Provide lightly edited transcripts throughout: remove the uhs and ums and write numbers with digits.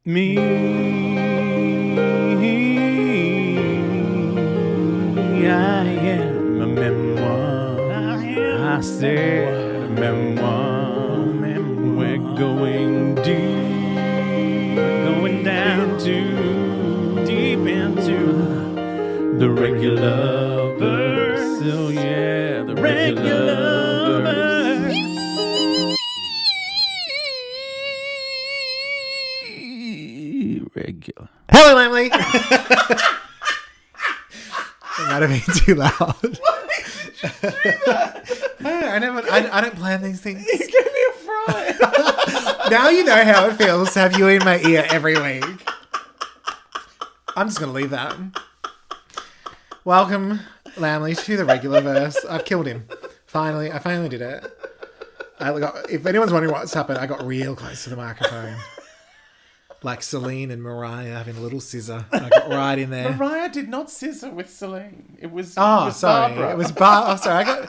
Me, I am a memoir. I said a memoir. We're going deep. We're going down too deep into the regular verse. Oh yeah, the regular verse. Regular. Hello, Emily. That might have been too loud. I don't plan these things. You gave me a fright. Now you know how it feels to have you in my ear every week. I'm just going to leave that. Welcome, Lamley, to the Regularverse. I've killed him. I finally did it. If anyone's wondering what's happened, I got real close to the microphone. Like Celine and Mariah having a little scissor. I got right in there. Mariah did not scissor with Celine. It was sorry. Barbara. It was Barbara. Oh, sorry. I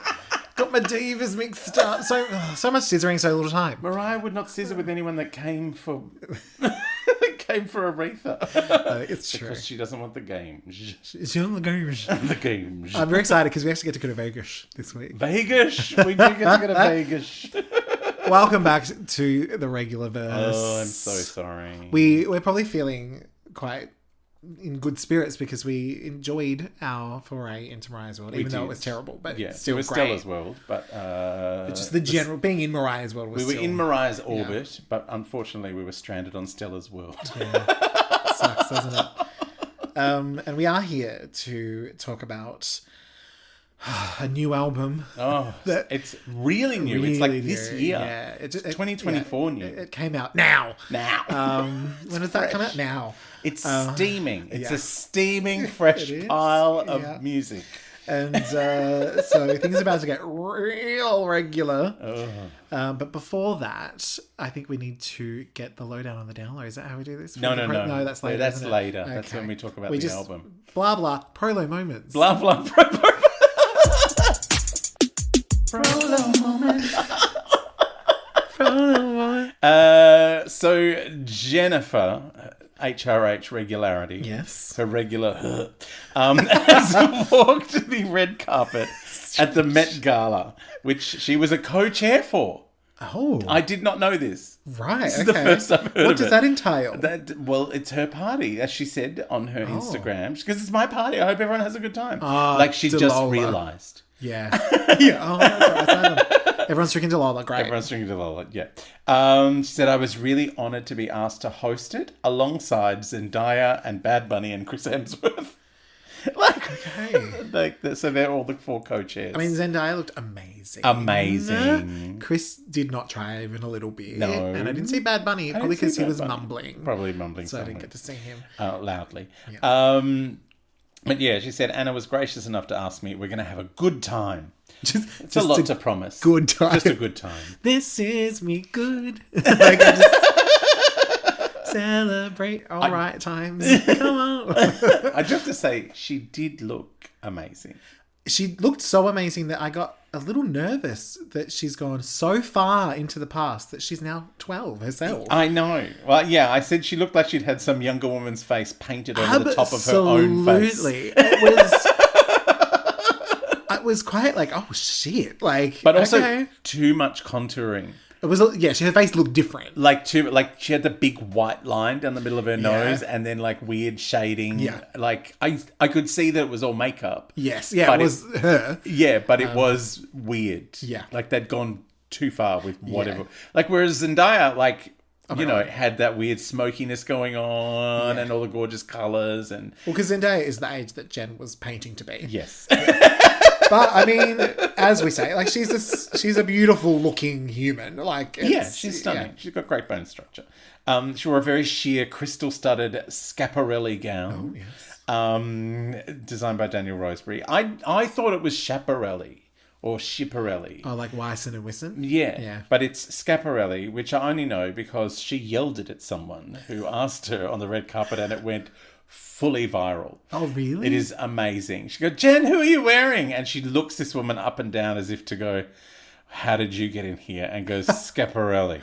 got my divas mixed up. So much scissoring, so little time. Mariah would not scissor with anyone that came for Aretha. It's true. Because she doesn't want the game. It's on the games. The games. I'm very excited because we actually get to go to Vegas this week. Vegas? We do get to go to Vegas. Welcome back to the Regularverse. Oh, I'm so sorry. We're probably feeling quite in good spirits because we enjoyed our foray into Mariah's world, even though it was terrible, but still it was great. Stella's world, but just the general being in Mariah's world was. We were in Mariah's orbit, but unfortunately we were stranded on Stella's world. Yeah. Sucks, doesn't it? And we are here to talk about a new album. Oh, it's really new. Really it's like this year. Yeah, it's 2024 new. It came out now. When did that come out? Now. It's steaming. It's a steaming, fresh pile of music. And so things are about to get real regular. But before that, I think we need to get the lowdown on the download. Is that how we do this? No, that's later. That's later. Okay. That's when we talk about the album. Blah, blah. ProLo moments. Blah, blah, ProLo moments. ProLo moments. So Jennifer, HRH regularity. Yes. Her regular has walked the red carpet at the Met Gala, which she was a co-chair for. Oh. I did not know this. Right, This is the first I've heard of it. What does that entail? Well, it's her party, as she said on her Instagram. Because it's my party. I hope everyone has a good time. She just realised. Yeah. Yeah. Oh, that's everyone's drinking Delilah. Great. Everyone's drinking Delilah, yeah. She said, I was really honoured to be asked to host it alongside Zendaya and Bad Bunny and Chris Hemsworth. So they're all the four co-chairs. I mean, Zendaya looked amazing. Amazing. Chris did not try even a little bit. No. And I didn't see Bad Bunny, probably because he was mumbling. Probably mumbling So something. I didn't get to see him. Loudly. Yeah. But yeah, she said, Anna was gracious enough to ask me, we're going to have a good time. It's a just lot to promise. Good time. Just a good time. This is me good. Celebrate all right times. Come on. I just have to say, she did look amazing. She looked so amazing that I got a little nervous that she's gone so far into the past that she's now 12 herself. I know. Well, yeah, I said she looked like she'd had some younger woman's face painted over the top of her own face. Absolutely. It was quite like, oh shit. But also too much contouring. It was, her face looked different. She had the big white line down the middle of her nose and then weird shading. Yeah. I could see that it was all makeup. Yes. Yeah, it was her. Yeah, but it was weird. Yeah. They'd gone too far with whatever. Whereas Zendaya, had that weird smokiness going on and all the gorgeous colours and... Well, because Zendaya is the age that Jen was painting to be. Yes. But I mean, as we say, she's a beautiful looking human. She's stunning. Yeah. She's got great bone structure. She wore a very sheer crystal-studded Schiaparelli gown. Oh yes. Designed by Daniel Roseberry. I thought it was Schiaparelli or Schiaparelli. Oh, like Wyson and Wisson? Yeah. But it's Schiaparelli, which I only know because she yelled it at someone who asked her on the red carpet, and it went fully viral. Oh, really? It is amazing. She goes, Jen, who are you wearing? And she looks this woman up and down as if to go, how did you get in here? And goes, Schiaparelli.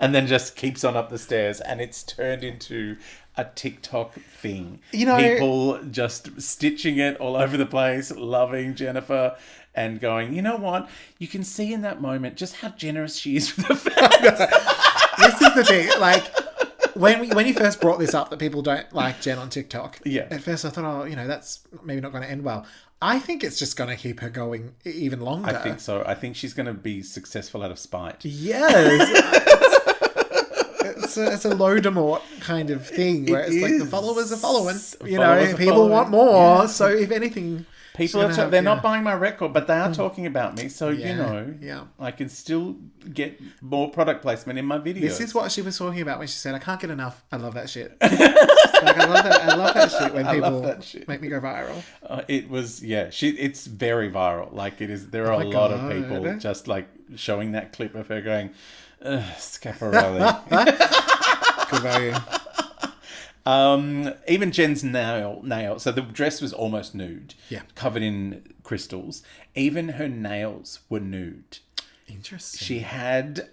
and then just keeps on up the stairs, and it's turned into a TikTok thing. People just stitching it all over the place, loving Jennifer, and going, you know what? You can see in that moment just how generous she is with the fans. This is the thing, like, when you first brought this up that people don't like Jen on TikTok, at first I thought, that's maybe not going to end well. I think it's just going to keep her going even longer. I think so. I think she's going to be successful out of spite. Yes. It's a Voldemort kind of thing where it's like the followers are following. People want more. Yeah. So if anything... People they're not buying my record, but they are talking about me. So, I can still get more product placement in my videos. This is what she was talking about when she said, I can't get enough. I love that shit. I love that shit when people make me go viral. It's very viral. Like, it is. There are a lot of people just like showing that clip of her going, Schiaparelli. Good value. Even Jen's nail. So the dress was almost nude, covered in crystals. Even her nails were nude. Interesting. She had.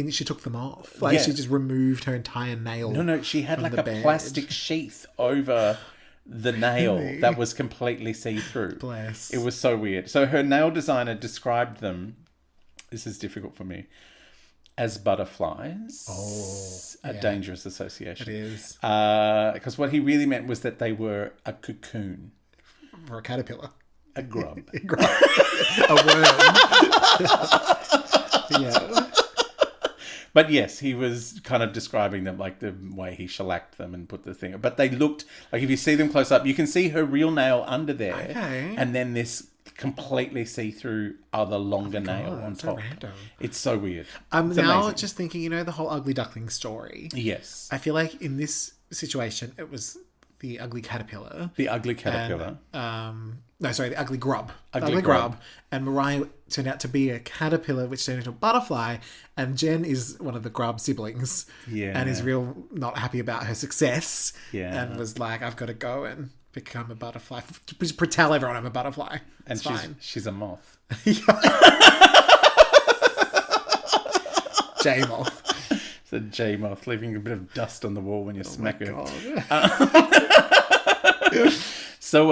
She took them off? Like she just removed her entire nail? No. She had like a plastic sheath over the nail that was completely see-through. Bless. It was so weird. So her nail designer described them. This is difficult for me. As butterflies. A dangerous association. It is. Because what he really meant was that they were a cocoon. Or a caterpillar. A grub. A worm. Yeah. But yes, he was kind of describing them like the way he shellacked them and put the thing. But they looked, like if you see them close up, you can see her real nail under there. Okay. And then this completely see-through other longer nail on top. So it's so weird. I'm now amazing. Just thinking, the whole ugly duckling story. Yes. I feel like in this situation, it was the ugly caterpillar. The ugly caterpillar. The ugly grub. Ugly grub. And Mariah turned out to be a caterpillar, which turned into a butterfly. And Jen is one of the grub siblings. Yeah. And is real not happy about her success. Yeah. And was like, I've got to go and become a butterfly. Tell everyone I'm a butterfly. It's and she's a moth. J-moth. It's a J-moth, leaving a bit of dust on the wall when you smack her. So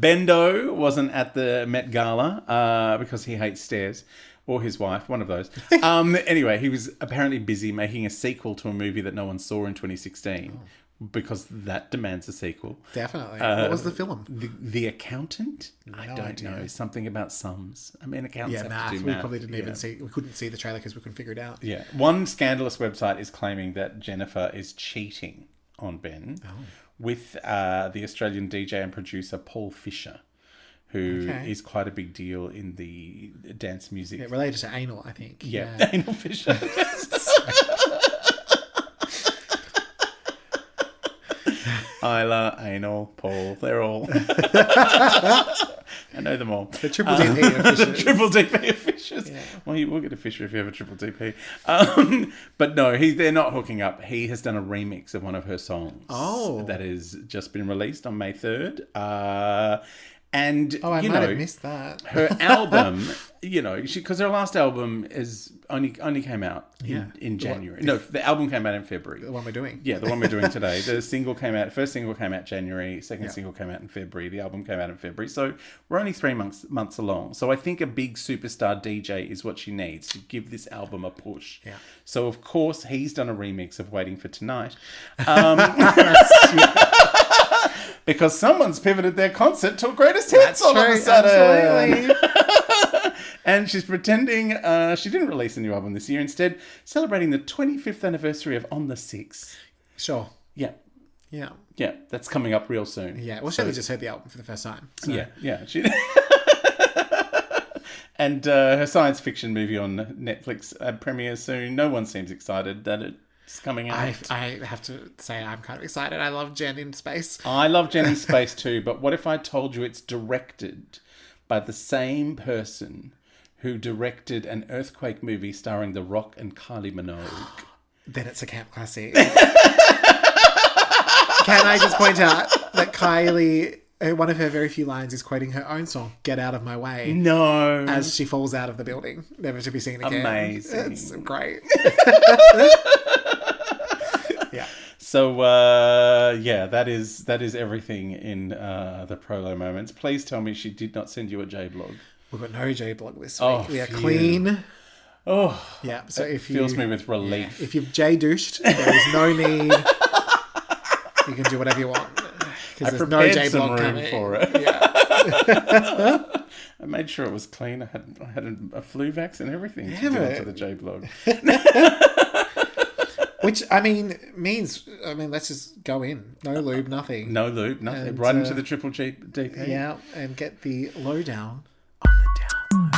Bendo wasn't at the Met Gala because he hates stairs. Or his wife, one of those. Anyway, he was apparently busy making a sequel to a movie that no one saw in 2016. Because that demands a sequel. Definitely. What was the film? The Accountant? I don't know. Something about sums. I mean, accountants have to do math. We probably didn't even see... We couldn't see the trailer because we couldn't figure it out. Yeah. One scandalous website is claiming that Jennifer is cheating on Ben with the Australian DJ and producer Paul Fisher, who is quite a big deal in the dance music. Yeah, related to anal, I think. Yeah. Anal Fisher. Isla, Anal, Paul, they're all... I know them all. The triple DP of Fishers. Triple DP of Fishers. Yeah. Well, you will get a Fisher if you have a triple DP. But no, they're not hooking up. He has done a remix of one of her songs. That has just been released on May 3rd. And I might have missed that. Her album, because her last album is only came out in January. No, the album came out in February. The one we're doing. Yeah, the one we're doing today. The single came out. First single came out January. Second single came out in February. The album came out in February. So we're only 3 months along. So I think a big superstar DJ is what she needs to give this album a push. Yeah. So of course he's done a remix of Waiting for Tonight. Because someone's pivoted their concert to Greatest Hits all of a sudden. Absolutely. And she's pretending she didn't release a new album this year. Instead, celebrating the 25th anniversary of On the 6th. Sure. Yeah. Yeah. Yeah, that's coming up real soon. Yeah, well, she only just heard the album for the first time. So. Yeah. And her science fiction movie on Netflix premieres soon. No one seems excited that it's coming out. I have to say I'm kind of excited. I love Jen in space. I love Jen in space too, but what if I told you it's directed by the same person who directed an earthquake movie starring The Rock and Kylie Minogue? Then it's a camp classic. Can I just point out that Kylie one of her very few lines is quoting her own song, Get Out of My Way. No. As she falls out of the building, never to be seen again. Amazing. It's great. Yeah. So, that is everything in the ProLo moments. Please tell me she did not send you a J-blog. We've got no J-blog this week. Oh, we are phew. clean. Oh, yeah. So if fills me with relief. Yeah, if you've J-douched, there is no need. You can do whatever you want. Because there's no J-blog coming for it. Yeah. I made sure it was clean. I had a flu vax and everything to Yeah, get but- onto the J-blog. Which, means, let's just go in. No lube, nothing. No lube, nothing. And, right into the triple DP. Yeah, and get the lowdown. On the down.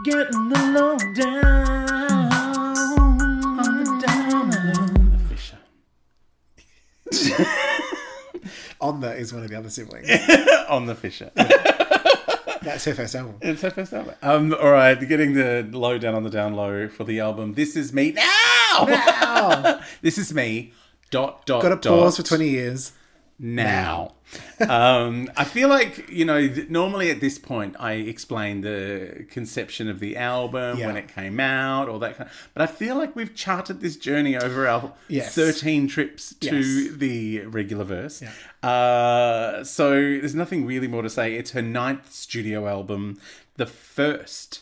Getting the lowdown. On the down low. The Fisher. On the is one of the other siblings. On the Fisher. That's her first album. It's her first album. All right, getting the lowdown on the down low for the album. This is me now. This is me. ... Got to pause for 20 years. Now. I feel like, normally at this point I explain the conception of the album, when it came out, all that kind of... But I feel like we've charted this journey over our 13 trips to the Regularverse. Yeah. So there's nothing really more to say. It's her 9th studio album, the first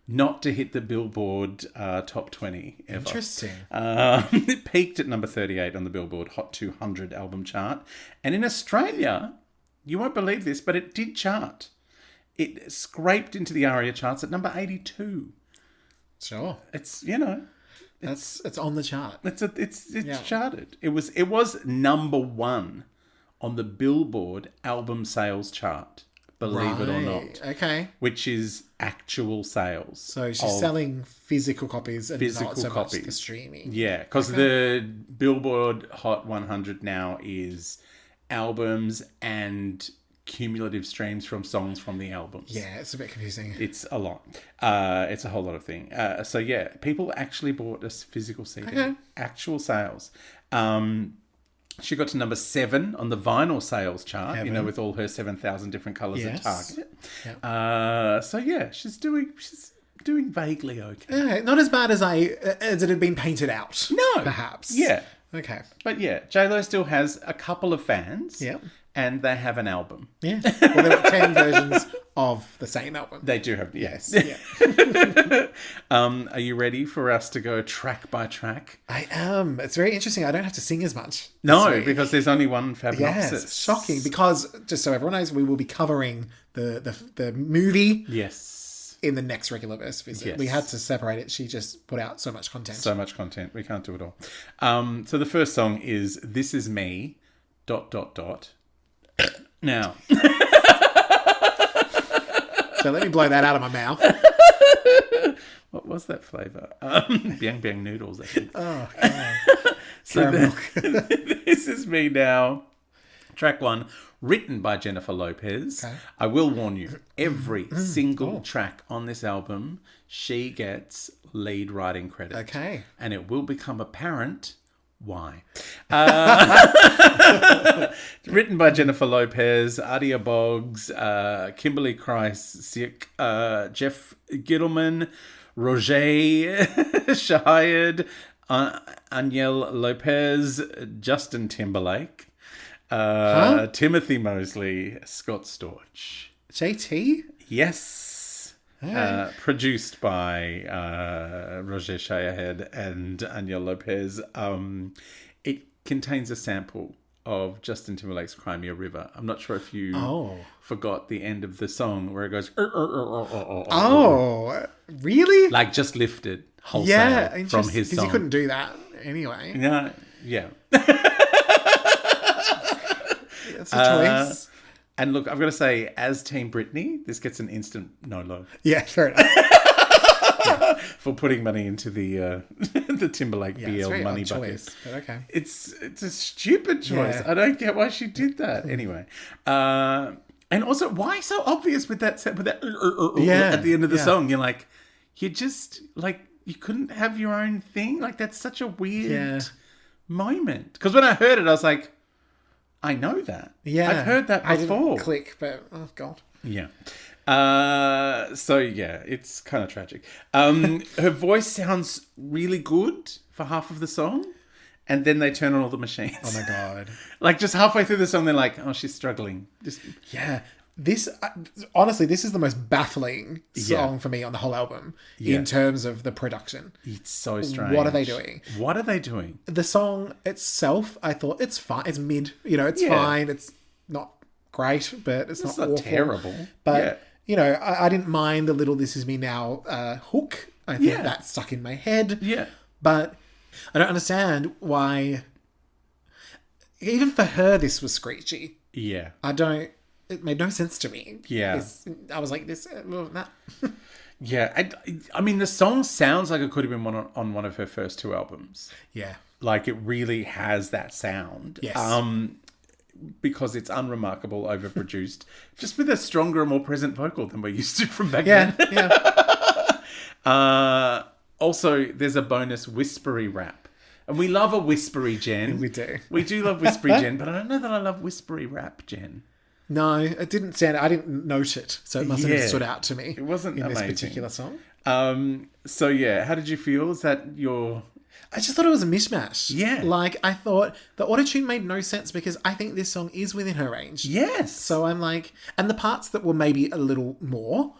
not to hit the Billboard top 20 ever. Interesting. It peaked at number 38 on the Billboard Hot 200 album chart. And in Australia, you won't believe this, but it did chart. It scraped into the ARIA charts at number 82. Sure. It's, it's on the chart. It's charted. It was number 1 on the Billboard album sales chart. Believe it or not. Okay. Which is actual sales. So she's selling physical copies and not so much the streaming. Yeah, because the Billboard Hot 100 now is albums and cumulative streams from songs from the albums. Yeah, it's a bit confusing. It's a lot. It's a whole lot of thing. So yeah, people actually bought a physical CD. Okay. Actual sales. She got to number 7 on the vinyl sales chart, with all her 7,000 different colours at Target. Yep. So yeah, she's doing vaguely okay. Not as bad as it had been painted out. No. Perhaps. Yeah. Okay. But yeah, J-Lo still has a couple of fans. Yep. And they have an album. Yeah. Well, there were 10 versions of the same album. They do have, yes. Yeah. Are you ready for us to go track by track? I am. It's very interesting. I don't have to sing as much. No, because there's only one fabulous. Yes, shocking. Because, just so everyone knows, we will be covering the movie. Yes. In the next Regularverse visit. Yes. We had to separate it. She just put out so much content. So much content. We can't do it all. So the first song is This Is Me... ... Now. So let me blow that out of my mouth. What was that flavour? Biang Biang noodles, I think. Oh, God. So This Is Me Now. Track 1, written by Jennifer Lopez. Okay. I will warn you, every single track on this album, she gets lead writing credit. Okay. And it will become apparent why. Written by Jennifer Lopez, Adia Boggs, Kimberly Kreis, Jeff Gittleman, Roger Shahayed, Aniel Lopez, Justin Timberlake, Timothy Mosley, Scott Storch. JT? Yes. Produced by Roger Shahayed and Aniel Lopez. It contains a sample of Justin Timberlake's Cry Me a River. I'm not sure if you forgot the end of the song where it goes... Oh, really? Like just lifted wholesale from his song. Because he couldn't do that anyway. No, yeah. That's a choice. And look, I've got to say, as Team Britney, this gets an instant NoLo. Yeah, fair enough. For putting money into the Timberlake BL money bucket. But okay. It's a stupid choice. Yeah. I don't get why she did that. Anyway, and also why so obvious with that at the end of the song? You're like, you just you couldn't have your own thing. Like that's such a weird moment. Because when I heard it, I was like, I know that. Yeah. I've heard that I before. didn't click, but oh god. Yeah. So yeah, it's kind of tragic. Her voice sounds really good for half of the song, and then they turn on all the machines. Oh my god. Like just halfway through the song, they're like, "Oh, she's struggling." Just Yeah. This honestly, this is the most baffling song for me on the whole album in terms of the production. It's so strange. What are they doing? What are they doing? The song itself, I thought it's fine. It's mid. You know, it's fine. It's not great, but it's not awful. Terrible. But you know, I didn't mind the little "This Is Me Now" hook. I think that stuck in my head. Yeah. But I don't understand why. Even for her, this was screechy. Yeah. It made no sense to me. Yeah. I was like, this... nah. Yeah. I mean, the song sounds like it could have been on one of her first 2 albums. Yeah. Like, it really has that sound. Yes. Because it's unremarkable, overproduced, just with a stronger and more present vocal than we're used to from back then. Yeah. Also, there's a bonus whispery rap. And we love a whispery Jen. We do. We do love whispery Jen, but I don't know that I love whispery rap Jen. No, it didn't sound... I didn't note it, so it mustn't have stood out to me. It wasn't in amazing. this particular song. So yeah, how did you feel? Is that your... I just thought it was a mishmash. Yeah. Like, I thought the autotune made no sense because I think this song is within her range. Yes. So I'm like... And the parts that were maybe a little more,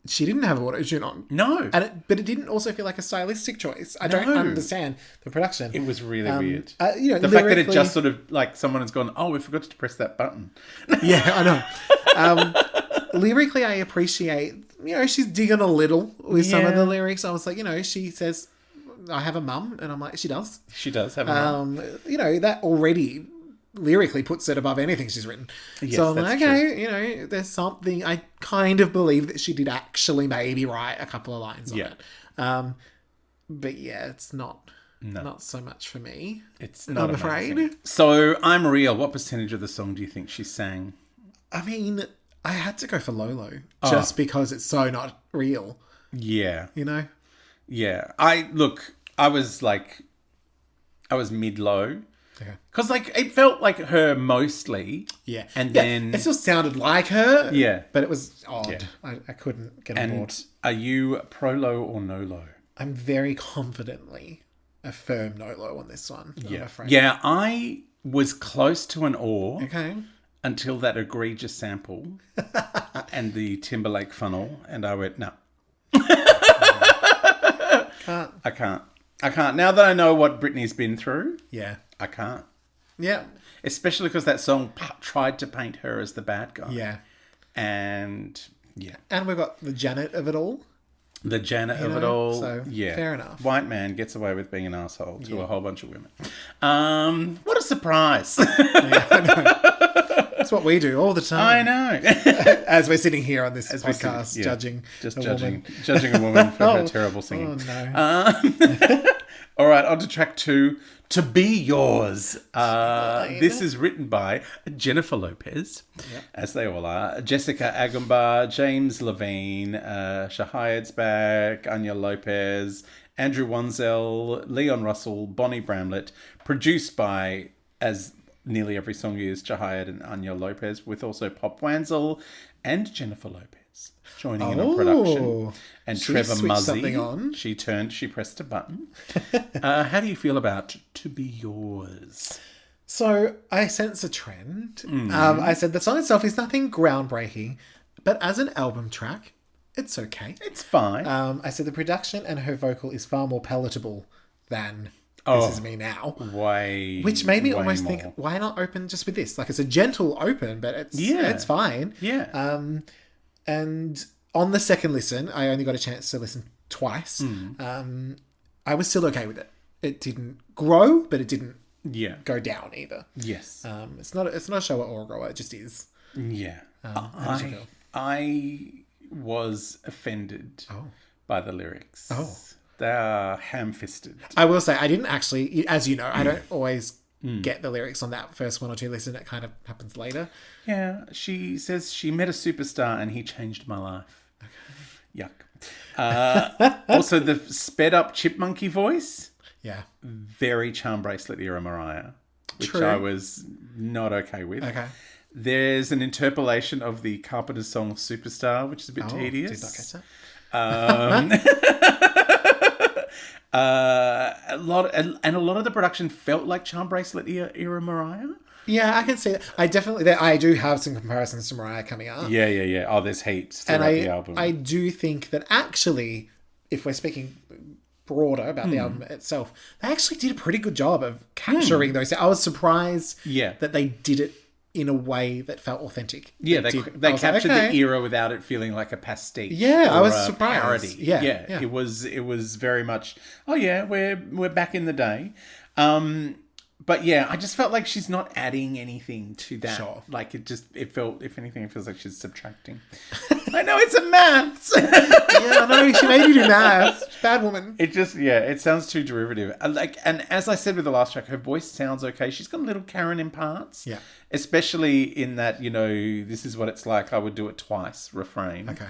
she didn't have autotune on. No. But it didn't also feel like a stylistic choice. I don't understand the production. It was really weird. You know, the fact that it just sort of, like, someone has gone, oh, we forgot to press that button. Yeah, I know. Lyrically, I appreciate, you know, she's digging a little with some of the lyrics. I was like, you know, she says... I have a mum, and I'm like, she does. She does have a mum. You know, that already lyrically puts it above anything she's written. Yes, so I'm that's like, okay, you know, there's something. I kind of believe that she did actually maybe write a couple of lines on it. But yeah, it's not so much for me. It's not, I'm afraid. So, I'm Real. What percentage of the song do you think she sang? I mean, I had to go for LoLo just because it's so not real. Yeah. You know? Yeah. I was mid-low. Okay. Because, like, it felt like her mostly. Yeah. And then... It still sounded like her. Yeah. But it was odd. Yeah. I couldn't get on board. Are you ProLo or NoLo? I'm very confidently a firm NoLo on this one, I'm afraid. Yeah, I was close to an or. Okay. Until that egregious sample and the Timberlake funnel. And I went, no. I can't. Now that I know what Britney's been through, I can't. Yeah. Especially because that song tried to paint her as the bad guy. Yeah. And we've got the Janet of it all. The Janet of it all. So, fair enough. White man gets away with being an asshole to a whole bunch of women. What a surprise. I know. That's what we do all the time. I know. As we're sitting here on this podcast, judging a woman for her terrible singing. Oh, no. All right, on to track 2. To Be Yours. This is written by Jennifer Lopez, as they all are. Jessica Agumbar, James Levine, Shahayed's back, Anya Lopez, Andrew Wanzel, Leon Russell, Bonnie Bramlett. Produced by, as nearly every song is, Shahayed and Anya Lopez, with also Pop Wanzel and Jennifer Lopez joining in on production. And Trevor Muzzy. She pressed a button. How do you feel about To Be Yours? So I sense a trend. I said the song itself is nothing groundbreaking, but as an album track, it's okay. It's fine. I said the production and her vocal is far more palatable than This Is Me Now. Which made me almost think, why not open just with this? Like, it's a gentle open, but it's fine. Yeah. And on the second listen, I only got a chance to listen twice. I was still okay with it. It didn't grow, but it didn't go down either. Yes. It's not a show or a grower. It just is. Yeah. How did you feel? I was offended by the lyrics. They are ham-fisted. I will say, I didn't actually, as you know, I don't always get the lyrics on that first 1 or 2 listen. It kind of happens later. Yeah, she says she met a superstar and he changed my life. Okay. Yuck. Also, the sped up chipmunky voice. Yeah. Very Charm Bracelet era Mariah. which True. I was not okay with. Okay. There's an interpolation of the Carpenters song Superstar, which is a bit tedious. Did not catch that. A lot of the production felt like Charm Bracelet era Mariah. Yeah, I can see that. I do have some comparisons to Mariah coming up. Yeah. Oh, there's heaps throughout the album. I do think that actually, if we're speaking broader about the album itself, they actually did a pretty good job of capturing those. I was surprised that they did it in a way that felt authentic. Yeah, they captured the era without it feeling like a pastiche. Yeah, I was surprised. Parody. Yeah. It was very much, we're back in the day. But yeah, I just felt like she's not adding anything to that. Sure. Like it felt, if anything, it feels like she's subtracting. I know it's a maths. Yeah, I know, she made you do maths. Bad woman. It sounds too derivative. And as I said with the last track, her voice sounds okay. She's got a little Karen in parts. Yeah. Especially in that, this is what it's like, I would do it twice refrain. Okay.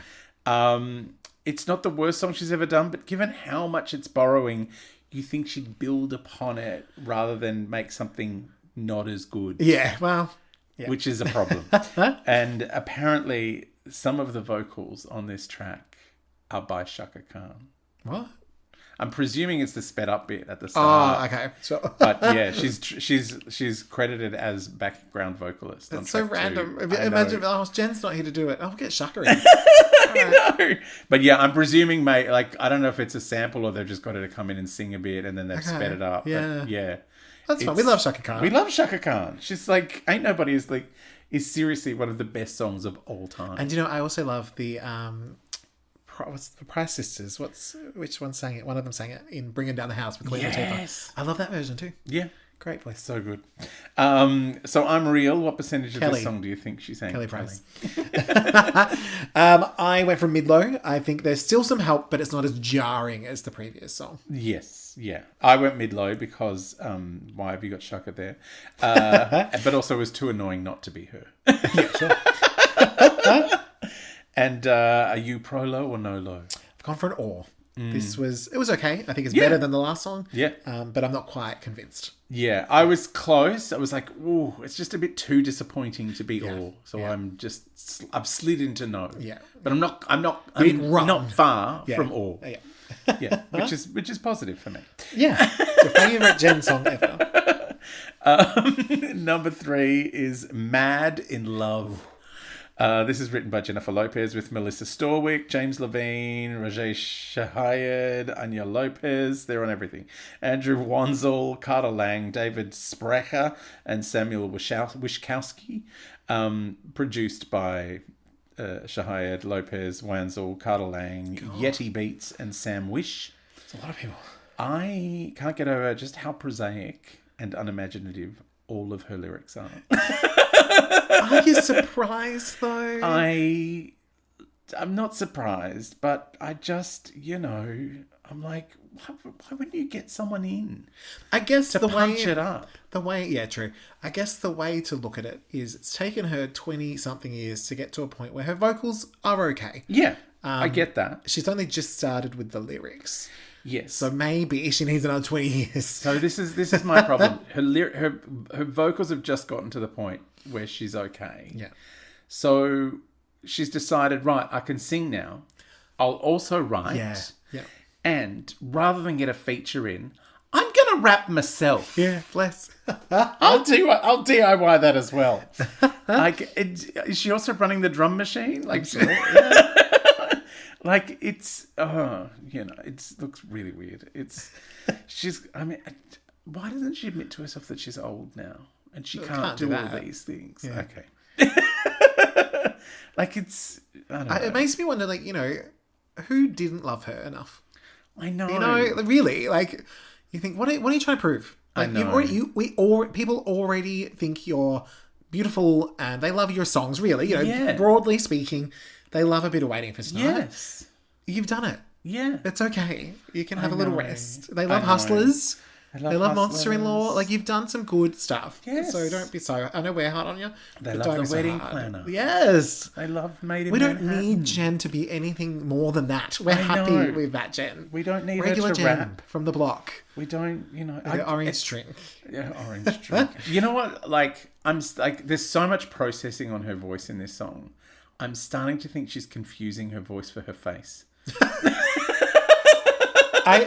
It's not the worst song she's ever done, but given how much it's borrowing, you think she'd build upon it rather than make something not as good. Yeah, well... Yeah. Which is a problem. And apparently some of the vocals on this track are by Shaka Khan. What? I'm presuming it's the sped up bit at the start. Oh, okay. Sure. But yeah, she's credited as background vocalist. That's so random. Imagine, Jen's not here to do it. I'll get Shaka in. I know. But yeah, I'm presuming, mate, like, I don't know if it's a sample or they've just got her to come in and sing a bit and then they've sped it up. Yeah. But yeah. That's fine. We love Shaka Khan. We love Shaka Khan. She's like, Ain't Nobody is seriously one of the best songs of all time. And I also love the what's the Price Sisters? Which one sang it? One of them sang it in Bringing Down the House with Queen Latifah. I love that version too. Yeah. Great voice. So good. So I'm Real. What percentage of this song do you think she sang? Kelly Price. I went for mid-low. I think there's still some help, but it's not as jarring as the previous song. Yes. Yeah. I went mid-low because why have you got Shaka there? But also it was too annoying not to be her. Yeah, sure. And are you ProLo or NoLo? I've gone for an or. It was okay. I think it's better than the last song. Yeah. But I'm not quite convinced. Yeah, I was close. I was like, ooh, it's just a bit too disappointing to be all. So I've slid into no. Yeah. But I'm not far from all. Yeah. Yeah, which is positive for me. Yeah. It's your favourite Jen song ever. Number 3 is Mad in Love. This is written by Jennifer Lopez with Melissa Storwick, James Levine, Rajesh Shahayed, Anya Lopez. They're on everything. Andrew Wanzel, Carter Lang, David Sprecher, and Samuel Wishkowski. Produced by Shahayed, Lopez, Wanzel, Carter Lang, Yeti Beats, and Sam Wish. It's a lot of people. I can't get over just how prosaic and unimaginative all of her lyrics are. Are you surprised, though? I'm not surprised, but I just, I'm like, why wouldn't you get someone in? I guess to punch it up. True. I guess the way to look at it is it's taken her 20-something years to get to a point where her vocals are okay. Yeah, I get that. She's only just started with the lyrics. Yes. So maybe she needs another 20 years. So this is my problem. Her vocals have just gotten to the point where she's okay. Yeah. So she's decided, right, I can sing now. I'll also write. Yeah. And rather than get a feature in, I'm going to rap myself. Yeah, bless. I'll DIY that as well. Is she also running the drum machine? Like it looks really weird. Why doesn't she admit to herself that she's old now and she can't do all these things? Yeah. Okay. I don't know. It makes me wonder, who didn't love her enough? I know. Really, you think, what are you trying to prove? I know. People already think you're beautiful and they love your songs, really. Broadly speaking, they love a bit of Waiting for Tonight. Yes. You've done it. Yeah. It's okay. You can have a little rest. They love Hustlers. They love Monster-in-Law. Like, you've done some good stuff. Yes. So don't be so... I know we're hard on you. They but love don't the be wedding so hard. planner. Yes. They love Made in We don't Manhattan. need Jen to be anything more than that. We're happy know. with that Jen. We don't need Regular her to Jen rap. from the block. We don't, you know... The orange drink. Yeah, orange drink. You know what? Like, there's so much processing on her voice in this song. I'm starting to think she's confusing her voice for her face.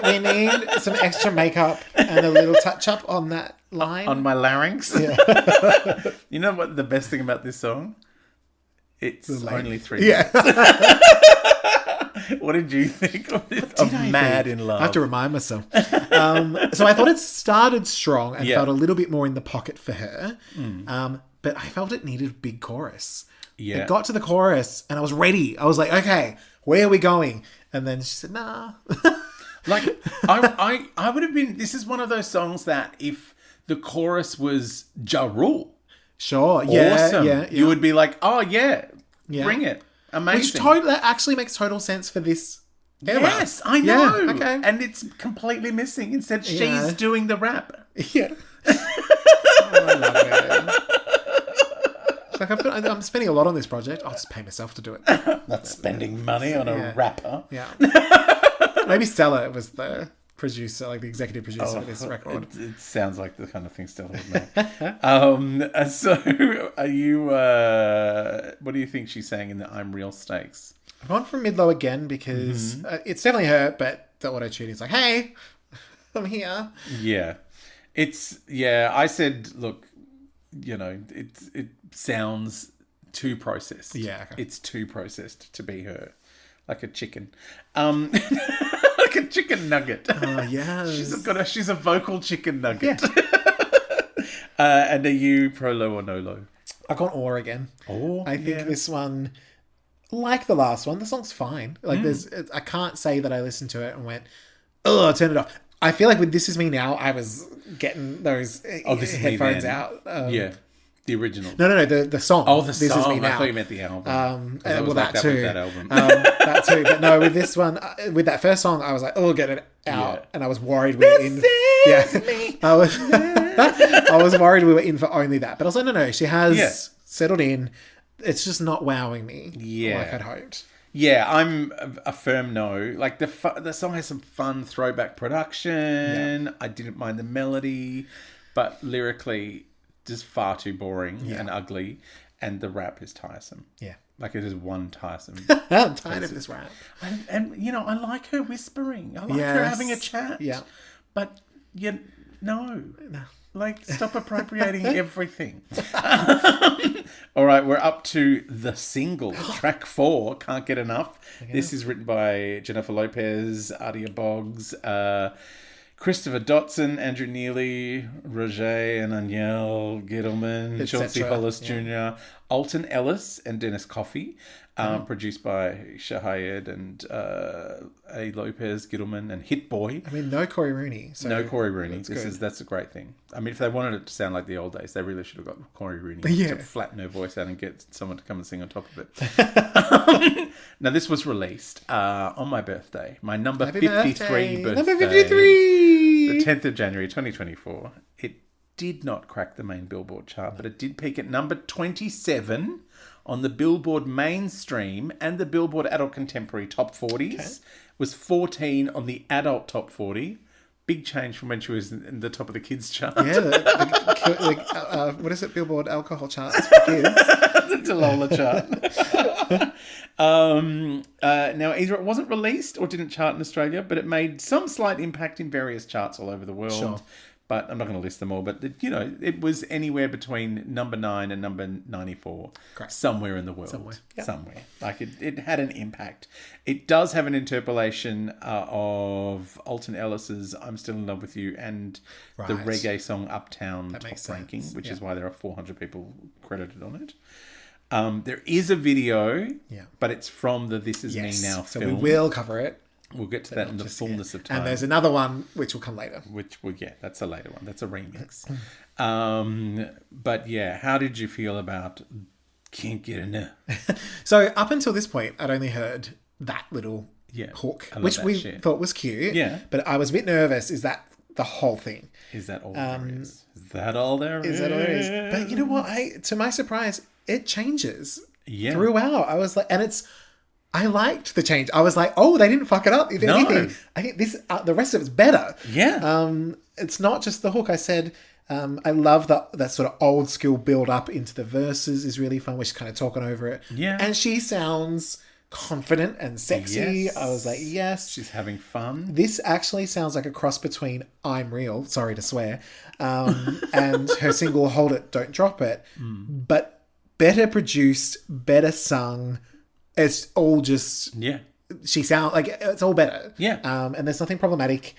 We need some extra makeup and a little touch-up on that line. On my larynx? Yeah. You know what the best thing about this song? It's only 3 Yeah. What did you think of Mad in Love? I have to remind myself. So I thought it started strong and felt a little bit more in the pocket for her. But I felt it needed a big chorus. Yeah. It got to the chorus and I was ready. I was like, okay, where are we going? And then she said, nah. Like, I would have been... This is one of those songs that if the chorus was Ja Rule, Sure. awesome, Yeah. you would be like, oh, yeah, bring it. Amazing. That actually makes total sense for this era. Yes, I know. Yeah, okay. And it's completely missing. Instead, she's Yeah. doing the rap. Yeah. I love it. It's like I'm spending a lot on this project. I'll just pay myself to do it. Not spending money on a rapper. Yeah. Maybe Stella was the producer, like the executive producer of this record. It sounds like the kind of thing Stella would make. So, are you... what do you think she's saying in the I'm Real Stakes? I've gone for mid-low again because it's definitely her, but the auto-tune is like, hey, I'm here. Yeah. I said, look, you know, it sounds too processed. Yeah, okay. It's too processed to be her. Like a chicken. Like a chicken nugget. Oh, yes. She's a vocal chicken nugget. Yeah. And are you ProLo or NoLo? I've gone or again. Oh, I think this one, like the last one, the song's fine. Like I can't say that I listened to it and went, oh, turn it off. I feel like with This Is Me Now, I was getting those headphones out. Yeah. The original. No, the song. Oh, the This song. Is Me Now. I thought you meant the album. Well, that too. With that album. That too. But no, with this one, with that first song, I was like, oh, get it out. Yeah. And I was worried we were in. Me. I was worried we were in for only that. But I was like, no, she has settled in. It's just not wowing me like I'd hoped. Yeah, I'm a firm no. Like, the song has some fun throwback production. Yeah. I didn't mind the melody, but lyrically, just far too boring and ugly. And the rap is tiresome. Yeah. Like, it is one tiresome. I'm tired of this rap. And, you know, I like her whispering. I like her having a chat. Yeah. But, no. Like, stop appropriating everything. All right, we're up to the single, track 4, Can't Get Enough. Okay. This is written by Jennifer Lopez, Adia Boggs, Christopher Dotson, Andrew Neely, Roger and Aniel Gittleman, Chauncey Hollis Jr., Alton Ellis, and Dennis Coffey. Produced by Shahayed and A. Lopez, Gittleman, and Hit Boy. I mean, no Corey Rooney. So no Corey Rooney. That's a great thing. I mean, if they wanted it to sound like the old days, they really should have got Corey Rooney to flatten her voice out and get someone to come and sing on top of it. Now, this was released on my birthday, my number 53 birthday. Number 53! The 10th of January, 2024. It did not crack the main Billboard chart, but it did peak at number 27 on the Billboard Mainstream and the Billboard Adult Contemporary Top 40s. Okay. Was 14 on the Adult Top 40. Big change from when she was in the top of the kids chart. Yeah, what is it? Billboard Alcohol Charts for kids. The Dalola chart. Now, either it wasn't released or didn't chart in Australia, but it made some slight impact in various charts all over the world. Sure. But I'm not going to list them all. But, it was anywhere between number 9 and number 94. Correct. Somewhere in the world. Somewhere. Like, it had an impact. It does have an interpolation of Alton Ellis's I'm Still in Love with You and the reggae song Uptown Top Ranking, which is why there are 400 people credited on it. There is a video, but it's from the This Is Me Now film. So we will cover it. We'll get to that in the fullness of time. And there's another one which will come later. That's a later one. That's a remix. But yeah, how did you feel about Can't Get Enough? So up until this point, I'd only heard that little hook, which we thought was cute. Yeah. But I was a bit nervous. Is that the whole thing. Is that all there is? Is that all there is? Is that all there is? But you know what? To my surprise, it changes throughout. I was like, and I liked the change. I was like, oh, they didn't fuck it up. If anything, I think the rest of it's better. Yeah. It's not just the hook. I said, I love that sort of old school build up into the verses is really fun, where she's kind of talking over it. Yeah. And she sounds confident and sexy. Yes. I was like, yes. She's having fun. This actually sounds like a cross between I'm Real, sorry to swear, and her single Hold It, Don't Drop It. But better produced, better sung. It's all just... Yeah. She sounds like it's all better. Yeah. And there's nothing problematic.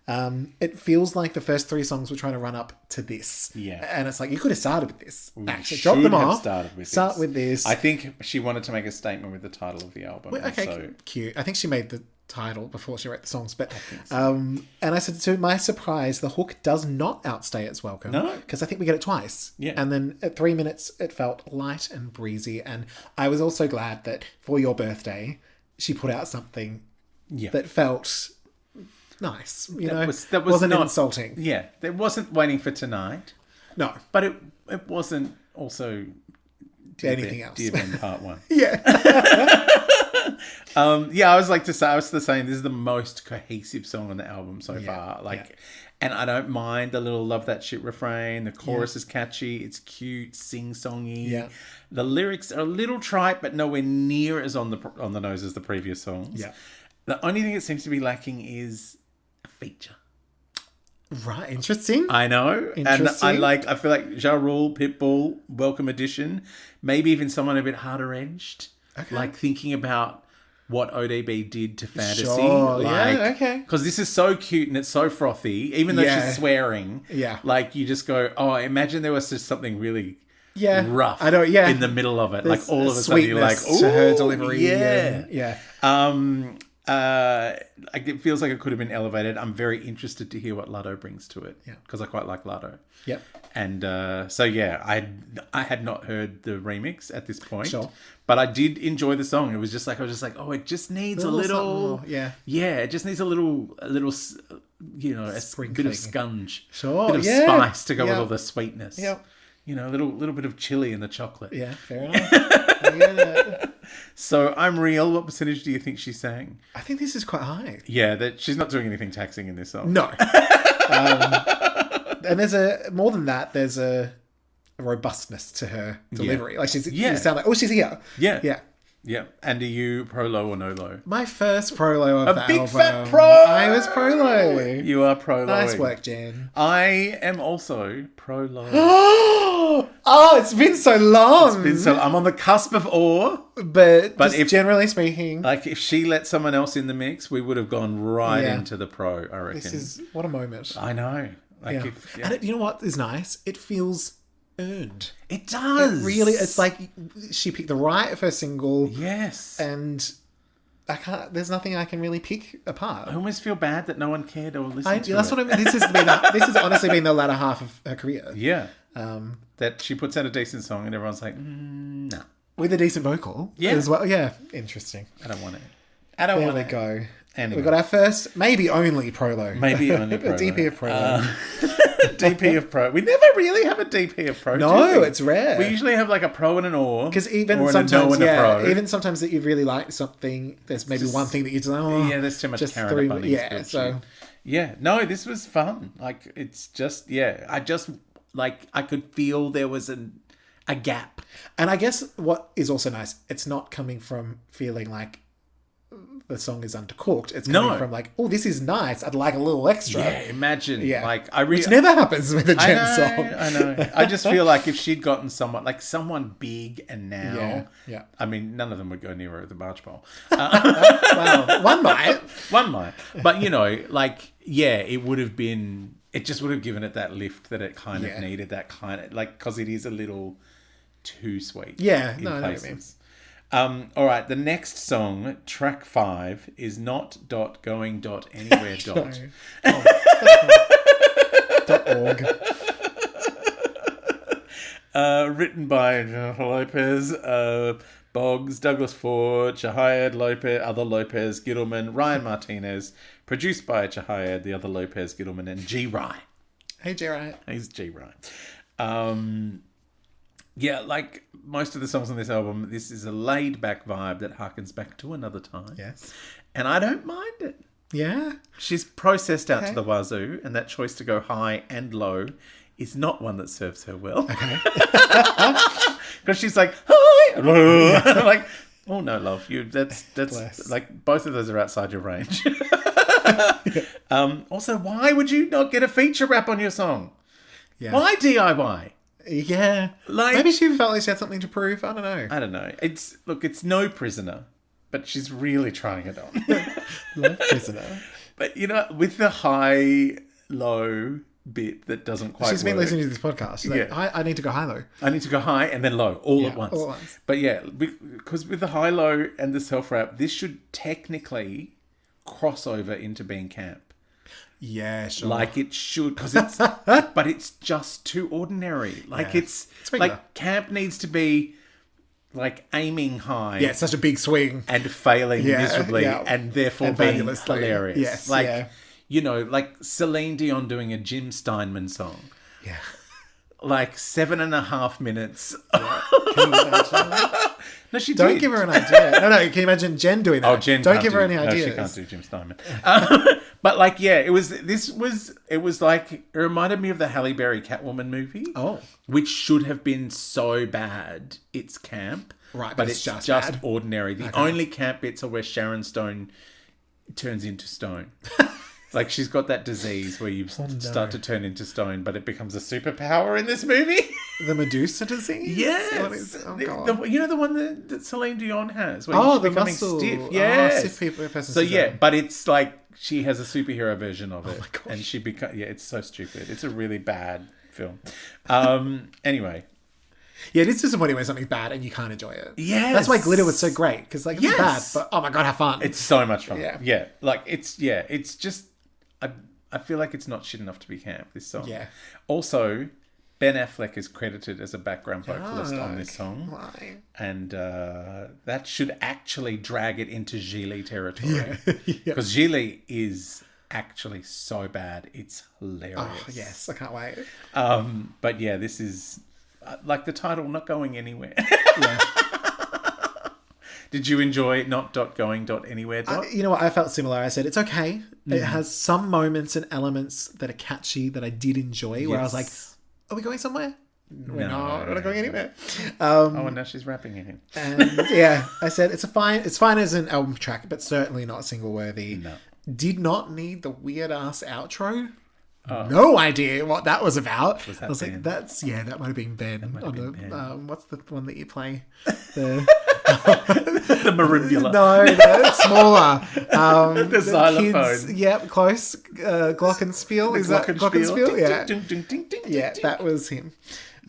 It feels like the first 3 songs were trying to run up to this. Yeah. And it's like, you could have started with this. Actually, drop them off. Start with this. I think she wanted to make a statement with the title of the album. Well, okay, so... cute. I think she made the title before she wrote the songs. But so. and I said, to my surprise, the hook does not outstay its welcome. No. Because I think we get it twice. Yeah. And then at 3 minutes, it felt light and breezy. And I was also glad that for your birthday, she put out something that felt... nice, that wasn't insulting. Yeah, it wasn't Waiting for Tonight. No, but it wasn't also anything else. Dear Ben Part 1. Yeah. I was saying this is the most cohesive song on the album so far. And I don't mind the little love that shit refrain. The chorus is catchy. It's cute, sing-songy. Yeah. The lyrics are a little trite, but nowhere near as on the nose as the previous songs. Yeah. The only thing that seems to be lacking is a feature. Right, interesting. I know. And I feel like Ja Rule, Pitbull, Welcome Edition, maybe even someone a bit harder edged. Okay. Like thinking about what ODB did to fantasy. Sure. Yeah, okay. Because this is so cute and it's so frothy, even though she's swearing. Yeah. Like you just go, oh, imagine there was just something really rough I know, in the middle of it. There's like all of a sudden you're like, oh, to her delivery. Yeah. It feels like it could have been elevated. I'm very interested to hear what Lotto brings to it. Yeah. Because I quite like Lotto. Yep. And I had not heard the remix at this point. Sure. But I did enjoy the song. I was just like, oh, it just needs a little yeah. Yeah, it just needs a little a bit of scunge. Sure. A bit of spice to go with all the sweetness. Yep. A little bit of chili in the chocolate. Yeah, fair enough. I get it. So I'm Real. What percentage do you think she sang? I think this is quite high. Yeah, that she's not doing anything taxing in this song. No. And there's more than that. There's a robustness to her delivery. Like you sound like, oh, she's here. Yeah. Yeah. Yeah. And are you ProLo or NoLo? My first ProLo of the big album. fat pro. I was ProLo. You are ProLo. Nice work, Jen. I am also ProLo. Oh, it's been so long. I'm on the cusp of awe. But if generally speaking, like if she let someone else in the mix, we would have gone right into the pro. I reckon. This is what a moment. I know. And you know what is nice? It feels earned. It does. It really, it's like she picked the right first single. Yes. And there's nothing I can really pick apart. I almost feel bad that no one cared or listened to that's it. what I mean. This has honestly been the latter half of her career. Yeah. That she puts out a decent song and everyone's like, nah. With a decent vocal as well. Yeah. Interesting. I don't want it. There we go. Anyway. We've got our first, maybe only ProLo. Maybe only ProLo. DP of ProLo. DP of Pro. We never really have a DP of Pro. No, it's rare. We usually have like a Pro and an or. Because even sometimes, even sometimes that you really like something, there's maybe one thing that you just like, there's too much Karen Bunny. Yeah, so. Yeah, no, this was fun. Like, it's just, I could feel there was a gap. And I guess what is also nice, it's not coming from feeling like the song is undercooked. It's coming from like, oh, this is nice. I'd like a little extra. Yeah, imagine. Yeah. Like, which never happens with a Jen song. I know. I just feel like if she'd gotten someone big and now... Yeah. I mean, none of them would go near her at the March Bowl. Well, one might. One might. But, it would have been... It just would have given it that lift that it kind of needed, that kind of... Like, because it is a little too sweet. Yeah. In no, places. All right, the next song, track 5, is not .going .anywhere . .org. written by Jennifer Lopez, Boggs, Douglas Ford, Chahayed, Lopez, other Lopez, Gittleman, Ryan Martinez. Produced by Chahayed, the other Lopez, Gittleman, and G. Rye. Hey, G. Rye. He's G. Rye. Yeah, like most of the songs on this album, this is a laid-back vibe that harkens back to another time. Yes. And I don't mind it. Yeah. She's processed out to the wazoo, and that choice to go high and low is not one that serves her well. Okay. Because she's like, hi! I'm like, oh no, love, that's Bless. like both of those are outside your range. Also, why would you not get a feature rap on your song? Yeah. Why DIY? Yeah. Like, maybe she felt like she had something to prove. I don't know. It's no Prisoner, but she's really trying it on. Love Prisoner. But, with the high-low bit that doesn't quite She's been work. listening to this podcast. She's like, I need to go high-low. I need to go high and then low, all at once. All at once. But yeah, because with the high-low and the self-rap, this should technically cross over into being camp. Yeah, sure. Like it should, because but it's just too ordinary. Like it's like camp needs to be like aiming high. Yeah, it's such a big swing. And failing miserably and therefore being hilarious. Yes, like, like Celine Dion doing a Jim Steinman song. Yeah. Like 7.5 minutes. Yeah. Can you imagine? No, she Don't did. give her an idea. No, can you imagine Jen doing that? Oh, Jen Don't can't give her any No, ideas. she can't do Jim Steinman. But like, yeah, it was like, it reminded me of the Halle Berry Catwoman movie. Oh. Which should have been so bad, it's camp. Right, but it's just bad. ordinary. The only camp bits are where Sharon Stone turns into stone. Like, she's got that disease where you start to turn into stone, but it becomes a superpower in this movie. The Medusa disease? Yes. God. The one that Celine Dion has. Where the she's becoming muscle. stiff. Yes. Stiff person. So, yeah, but it's like she has a superhero version of it. Oh, my gosh. And she becomes... Yeah, it's so stupid. It's a really bad film. Anyway... Yeah, it is disappointing when something's bad and you can't enjoy it. Yes. That's why Glitter was so great. Because, like, it's bad, but oh my God, have fun. It's so much fun. Yeah. Like, it's just... I feel like it's not shit enough to be camp, this song. Yeah. Also, Ben Affleck is credited as a background vocalist on this song. Why? And that should actually drag it into Gigli territory. Yeah. Because Gigli is actually so bad. It's hilarious. Oh, yes. I can't wait. But yeah, this is... like the title, Not Going Anywhere. Yeah. Did you enjoy Not Going Anywhere? You know what? I felt similar. I said, it's okay. It has some moments and elements that are catchy that I did enjoy, where I was like, are we going somewhere? We're not going anywhere. And now she's rapping in him. And yeah, I said, it's fine as an album track, but certainly not single worthy. No. Did not need the weird ass outro. No idea what that was about. Was that I was Ben? like, that might have been Ben. What's the one that you play? The marimbula. No, it's smaller. The xylophone. Yep, close. Glockenspiel. Is that Glockenspiel? Yeah. Ding, ding, ding, ding, Yeah, ding. that was him.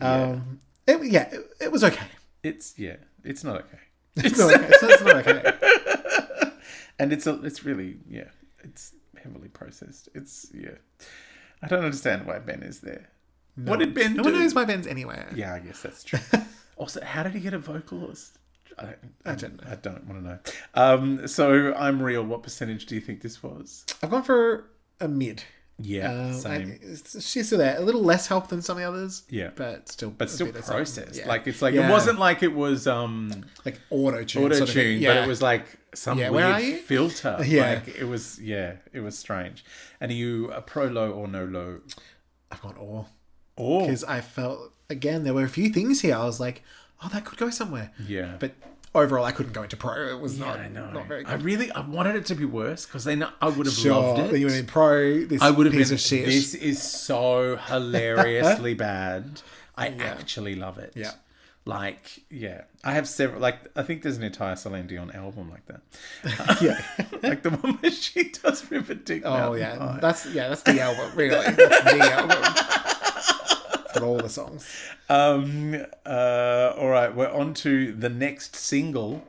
It was okay. It's not okay. It's not okay. So it's not okay. And it's really, it's heavily processed. I don't understand why Ben is there. No. What did Ben do? No one knows why Ben's anywhere. Yeah, I guess that's true. Also, how did he get a vocalist? I don't want to know. So I'm real. What percentage do you think this was? I've gone for a mid. Yeah, same. She's still there. A little less help than some of the others. Yeah. But still processed. Yeah. Like, it's like, it wasn't like it was... like auto-tune. Auto-tune, sort of thing. but it was like some weird filter. Yeah. Like, it was strange. And are you a ProLo or NoLo? I've gone all. Or? Because I felt, again, there were a few things here. I was like, oh, that could go somewhere. Yeah. But overall, I couldn't go into pro. It was not very good. I wanted it to be worse because then I would have loved it. Then you would have been pro. This I would have piece been, of shit. This is so hilariously bad. I actually love it. Yeah. Like, I have several, like, I think there's an entire Celine Dion album like that. Yeah. Like the one where she does River Dick. Oh, yeah. That's the album, really. That's the album. For all the songs. All right, we're on to the next single.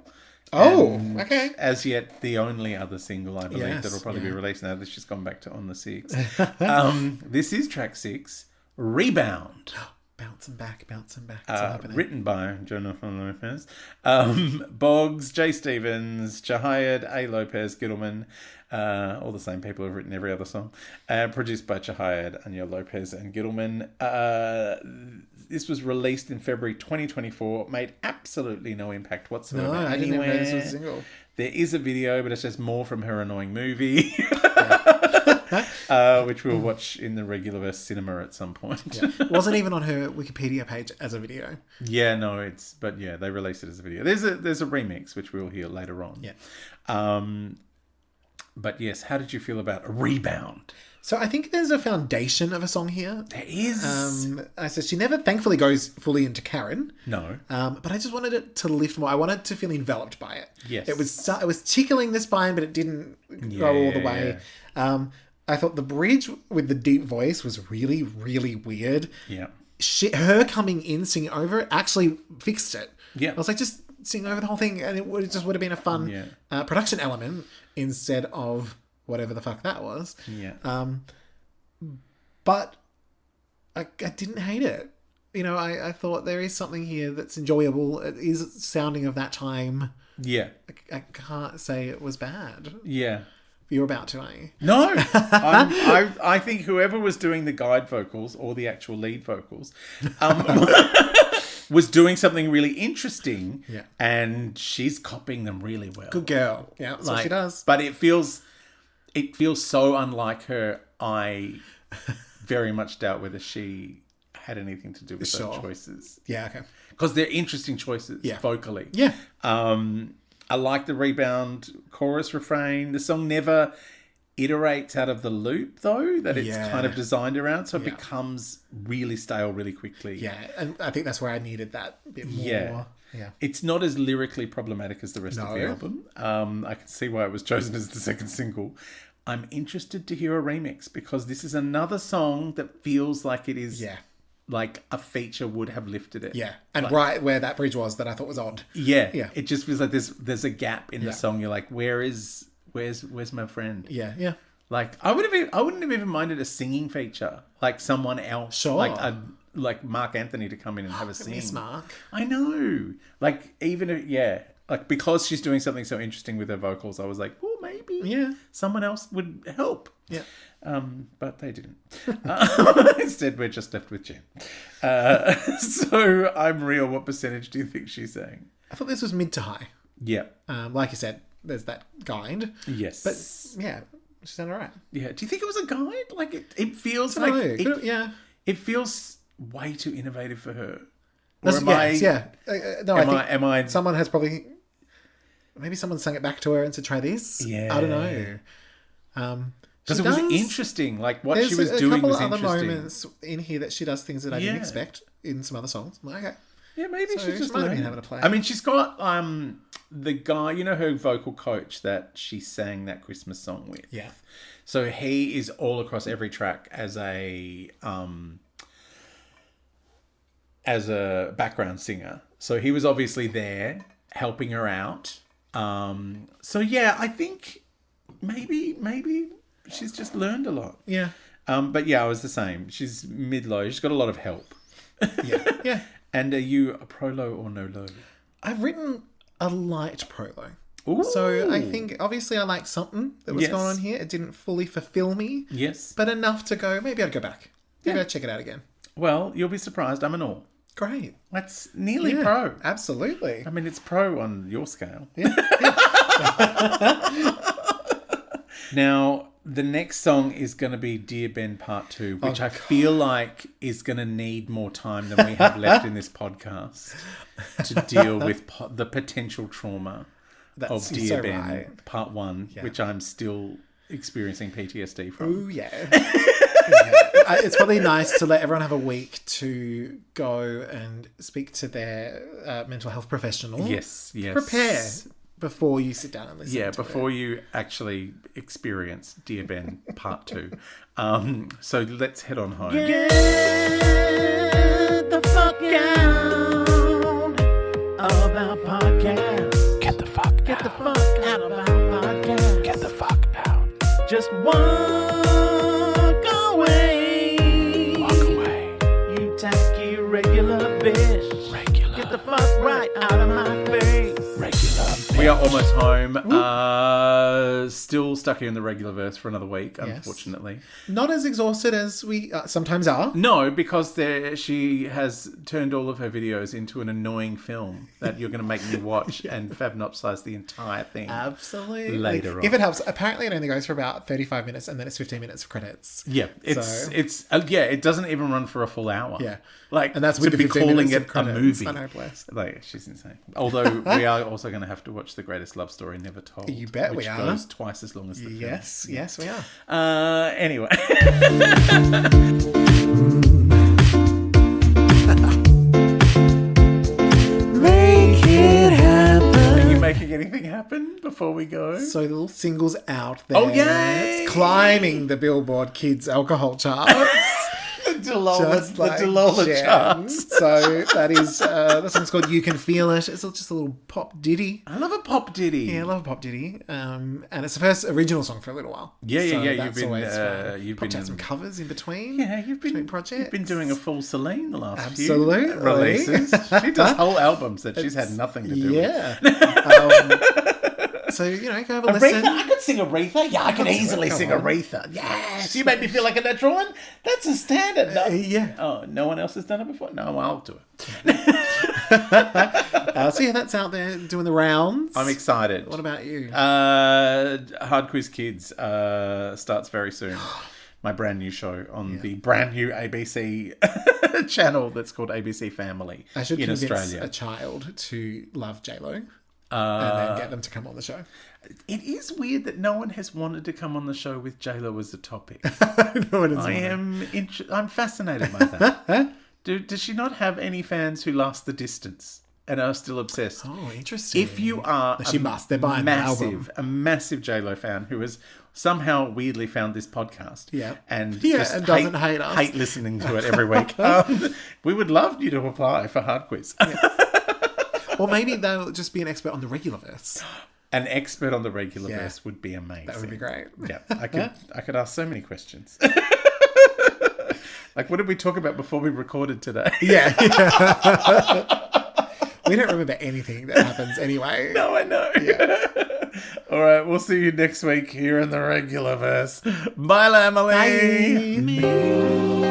Oh, okay. As yet, the only other single, I believe, that'll probably be released now that she's gone back to On the 6. This is track 6, Rebound. Bouncing back. It's happening. Written by Jonathan Lopez. Boggs, J. Stevens, Chahayed, A. Lopez, Gittleman. All the same people who've written every other song. Produced by Chahayed, Anya Lopez, and Gittleman. This was released in February 2024. Made absolutely no impact whatsoever. No, I didn't even know this was a single. There is a video, but it's just more from her annoying movie. Which we'll watch in the Regularverse cinema at some point. It wasn't even on her Wikipedia page as a video. Yeah, no, but they released it as a video. There's a remix, which we'll hear later on. Yeah. But yes, how did you feel about a rebound? So I think there's a foundation of a song here. There is. I said she never, thankfully, goes fully into Karen. No. But I just wanted it to lift more. I wanted to feel enveloped by it. Yes. It was tickling the spine, but it didn't go all the way. Yeah. I thought the bridge with the deep voice was really, really weird. Yeah. Her coming in, singing over it, actually fixed it. Yeah. I was like, just sing over the whole thing, and it just would have been a fun production element instead of whatever the fuck that was. Yeah. But I didn't hate it. You know, I thought there is something here that's enjoyable. It is sounding of that time. Yeah. I can't say it was bad. Yeah. You're about to, aren't you? No. I think whoever was doing the guide vocals or the actual lead vocals was doing something really interesting. Yeah. And she's copying them really well. Good girl. Yeah, that's what she does. But it feels so unlike her. I very much doubt whether she had anything to do with those choices. Yeah, okay. Because they're interesting choices vocally. Yeah. I like the rebound chorus refrain. The song never iterates out of the loop, though, that it's kind of designed around. So it becomes really stale really quickly. Yeah, and I think that's where I needed that bit more. Yeah. It's not as lyrically problematic as the rest of the album. I can see why it was chosen as the second single. I'm interested to hear a remix because this is another song that feels like it is... like a feature would have lifted it. Yeah. And right where that bridge was that I thought was odd. Yeah. It just feels like there's a gap in the song. You're like, where's my friend? Yeah. Like I wouldn't have even minded a singing feature. Like someone else. Sure. Like Mark Anthony to come in and have a sing. Miss Mark. I know. Like even if like because she's doing something so interesting with her vocals, I was like, oh maybe someone else would help. Yeah. But they didn't. Instead, we're just left with Jen. So I'm real. What percentage do you think she's saying? I thought this was mid to high. Yeah. Like you said, there's that guide. Yes. But yeah, she sounded alright. Yeah. Do you think it was a guide? Like it feels like it feels way too innovative for her. Am I? Someone has probably. Maybe someone sang it back to her and said, "Try this." Yeah. I don't know. Because it was interesting, like what she was doing was interesting. There's a couple other moments in here that she does things that I didn't expect in some other songs. I'm like, okay. Yeah, maybe she's just having a play. I mean, she's got the guy, you know, her vocal coach that she sang that Christmas song with. Yeah. So he is all across every track as a background singer. So he was obviously there helping her out. So yeah, I think maybe she's just learned a lot. Yeah. But yeah, I was the same. She's mid-low. She's got a lot of help. Yeah. And are you a ProLo or NoLo? I've written a light ProLo. Ooh. So I think, obviously, I liked something that was going on here. It didn't fully fulfill me. Yes. But enough to go, maybe I'd go back. Maybe I'd check it out again. Well, you'll be surprised. I'm an all. Great. That's nearly pro. Absolutely. I mean, it's pro on your scale. Yeah. Now, the next song is going to be Dear Ben Part 2, which I feel like is going to need more time than we have left in this podcast to deal with the potential trauma of Dear Ben Part 1, which I'm still experiencing PTSD from. Oh, yeah. It's probably nice to let everyone have a week to go and speak to their mental health professional. Yes. Prepare before you sit down and listen to it. Before you actually experience Dear Ben Part 2. So let's head on home. Get the fuck out of our podcast. Get the fuck out. Get the fuck out of our podcast. Get the fuck out. Just walk away. Walk away. You tacky regular bitch. Regular. Get the fuck right out of my face. Regular. We are almost home. Still stuck here in the Regularverse for another week, unfortunately. Not as exhausted as we sometimes are. No, because she has turned all of her videos into an annoying film that you're going to make me watch and fabnopsize the entire thing. Absolutely. Later on. If it helps, apparently it only goes for about 35 minutes and then it's 15 minutes of credits. Yeah, it doesn't even run for a full hour. Yeah. Like, And that's to with the be 15 calling minutes it of a credits. movie. I know, bless. Like, she's insane. Although we are also going to have to watch The Greatest Love Story Never Told. You bet we which are. goes twice as long as the film. Yes, we are. Anyway. Make it happen. Are you making anything happen before we go? So the little singles out there. Oh, yay! It's climbing the Billboard Kids alcohol charts. The Dalola gems. charts. So that is, that song's called You Can Feel It. It's just a little pop ditty. I love a pop ditty. Yeah, I love a pop ditty. And it's the first original song for a little while. Yeah. That's always fun. You've Probably been had some covers in between. Yeah, you've been projects. You've been doing a full Celine the last Absolutely. few releases. She does whole albums that she's had nothing to do with. Yeah. So, go have a listen. Aretha? I could sing Aretha. Yeah, I can easily sing Aretha. Yes. You made me feel like a natural one. That's a standard. No. Yeah. Oh, no one else has done it before? No, well, I'll do it. So yeah, that's out there doing the rounds. I'm excited. What about you? Hard Quiz Kids starts very soon. My brand new show on the brand new ABC channel that's called ABC Family I should in convince Australia. a child to love J-Lo and then get them to come on the show. It is weird that no one has wanted to come on the show with J-Lo as a topic. I'm fascinated by that. Does she not have any fans who last the distance and are still obsessed? Oh, interesting. If you are she must. They're buying the album. a massive J-Lo fan who has somehow weirdly found this podcast and just doesn't hate us. hate listening to it every week, we would love you to apply for Hard Quiz. Or maybe they'll just be an expert on the Regularverse. An expert on the Regularverse would be amazing. That would be great. Yeah, I could ask so many questions. Like, what did we talk about before we recorded today? Yeah. We don't remember anything that happens anyway. No, I know. Yeah. All right, we'll see you next week here in the Regularverse. Bye, Lamely. Bye.